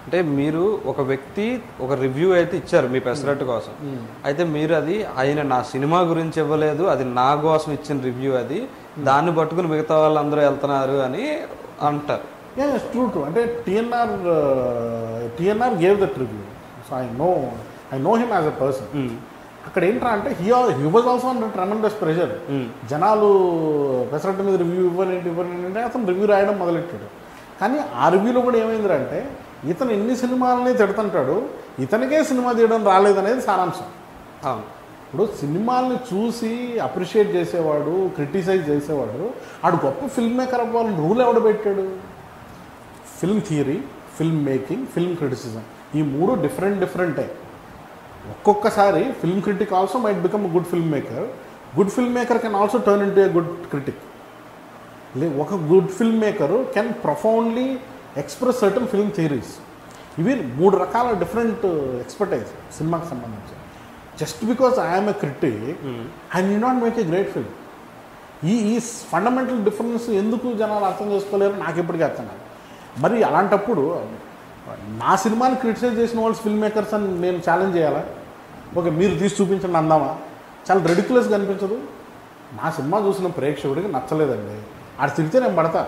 అంటే మీరు ఒక వ్యక్తి ఒక రివ్యూ అయితే ఇచ్చారు మీ పెసరట్టు కోసం, అయితే మీరు అది ఆయన నా సినిమా గురించి ఇవ్వలేదు, అది నా కోసం ఇచ్చిన రివ్యూ, అది దాన్ని పట్టుకుని మిగతా వాళ్ళందరూ వెళ్తున్నారు అని అంటారు. ట్రూ అంటే TNR gave that review. So I know him as a person. అక్కడ ఏంట్రా అంటే he was also under tremendous pressure. జనాలు పెసరట్టు మీద రివ్యూ ఇవ్వనంటే అతను రివ్యూ రాయడం మొదలెట్టాడు. కానీ ఆ రివ్యూలో కూడా ఏమైంది అంటే ఇతను ఎన్ని సినిమాలని తిడుతుంటాడు, ఇతనికే సినిమా తీయడం రాలేదనేది సారాంశం. ఇప్పుడు సినిమాల్ని చూసి అప్రిషియేట్ చేసేవాడు, క్రిటిసైజ్ చేసేవాడు ఆడు గొప్ప ఫిల్మ్ మేకర్ అవ్వాలని రూల్ ఎవడ పెట్టాడు? Film theory, film making, film criticism, ఈ మూడు డిఫరెంటే. ఒక్కొక్కసారి film critic also might become good film maker. Good film maker can also turn into a good critic. ఒక good film maker can profoundly express certain film theories. ఇవి మూడు రకాల different expertise సినిమాకి సంబంధించి. Just because I'm a critic I need not make a great film. ఈ fundamental difference ఎందుకు జనాలు అర్థం చేసుకోలేరు నాకు ఇప్పటికీ అర్థం కాదు. మరి అలాంటప్పుడు నా సినిమాని క్రిటిసైజ్ చేసిన వాళ్ళు ఫిల్మ్ మేకర్స్ అని నేను ఛాలెంజ్ చేయాలా? ఓకే మీరు తీసి చూపించండి అందామా? చాలా రెడిక్యులస్గా అనిపించదు? నా సినిమా చూసిన ప్రేక్షకుడికి నచ్చలేదండి, ఆడు తిరిగితే నేను పడతా.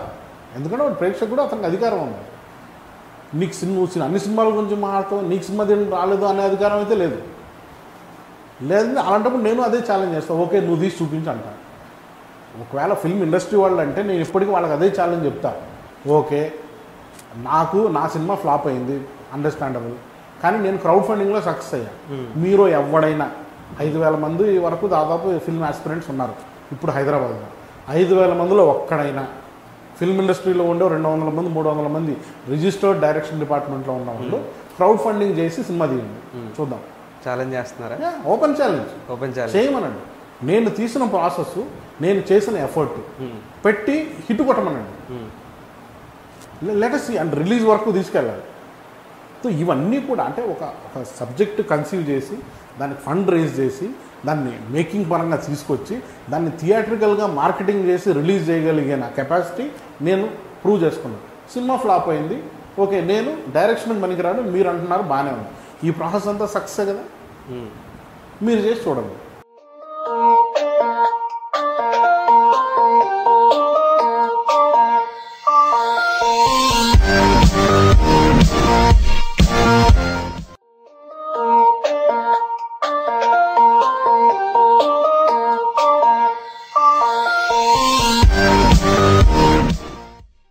ఎందుకంటే వాడు ప్రేక్షకుడు, అతనికి అధికారం ఉంది. నీకు నువ్వు అన్ని సినిమాల గురించి మాట్లాడుతావు, నీకు సినిమా తీయడం రాలేదు అనే అధికారం అయితే లేదు. అలాంటప్పుడు నేను అదే ఛాలెంజ్ చేస్తాను. ఓకే నువ్వు తీసి చూపించు అంటా. ఒకవేళ ఫిల్మ్ ఇండస్ట్రీ వాళ్ళు అంటే నేను ఇప్పటికీ వాళ్ళకి అదే ఛాలెంజ్ చెప్తా. ఓకే నా సినిమా ఫ్లాప్ అయింది, అండర్స్టాండబుల్, కానీ నేను క్రౌడ్ ఫండింగ్లో సక్సెస్ అయ్యా. మీరు ఎవడైనా 5,000 మంది వరకు దాదాపు ఫిల్మ్ ఆస్పిరెంట్స్ ఉన్నారు ఇప్పుడు హైదరాబాద్లో. 5,000 మందిలో ఒక్కడైనా ఫిల్మ్ ఇండస్ట్రీలో ఉండే 200 మంది 300 మంది రిజిస్టర్డ్ డైరెక్షన్ డిపార్ట్మెంట్లో ఉన్న వాళ్ళు క్రౌడ్ ఫండింగ్ చేసి సినిమా తీయండి చూద్దాం. ఛాలెంజ్ చేస్తున్నారా? ఓపెన్ ఛాలెంజ్ చేయమనండి. నేను తీసిన ప్రాసెస్, నేను చేసిన ఎఫర్ట్ పెట్టి హిట్ కొట్టమనండి. Let us see and release వరకు తీసుకెళ్ళాలి. సో ఇవన్నీ కూడా అంటే ఒక సబ్జెక్ట్ కన్సీవ్ చేసి దానికి ఫండ్ రేజ్ చేసి దాన్ని మేకింగ్ పరంగా తీసుకొచ్చి దాన్ని థియేట్రికల్గా మార్కెటింగ్ చేసి రిలీజ్ చేయగలిగే నా కెపాసిటీ నేను ప్రూవ్ చేసుకున్నాను. సినిమా ఫ్లాప్ అయింది, ఓకే నేను డైరెక్షన్ పనికిరాడు మీరు అంటున్నారు, బాగానే ఉంది. ఈ ప్రాసెస్ అంతా సక్సెస్ కదా, మీరు చేసి చూడండి.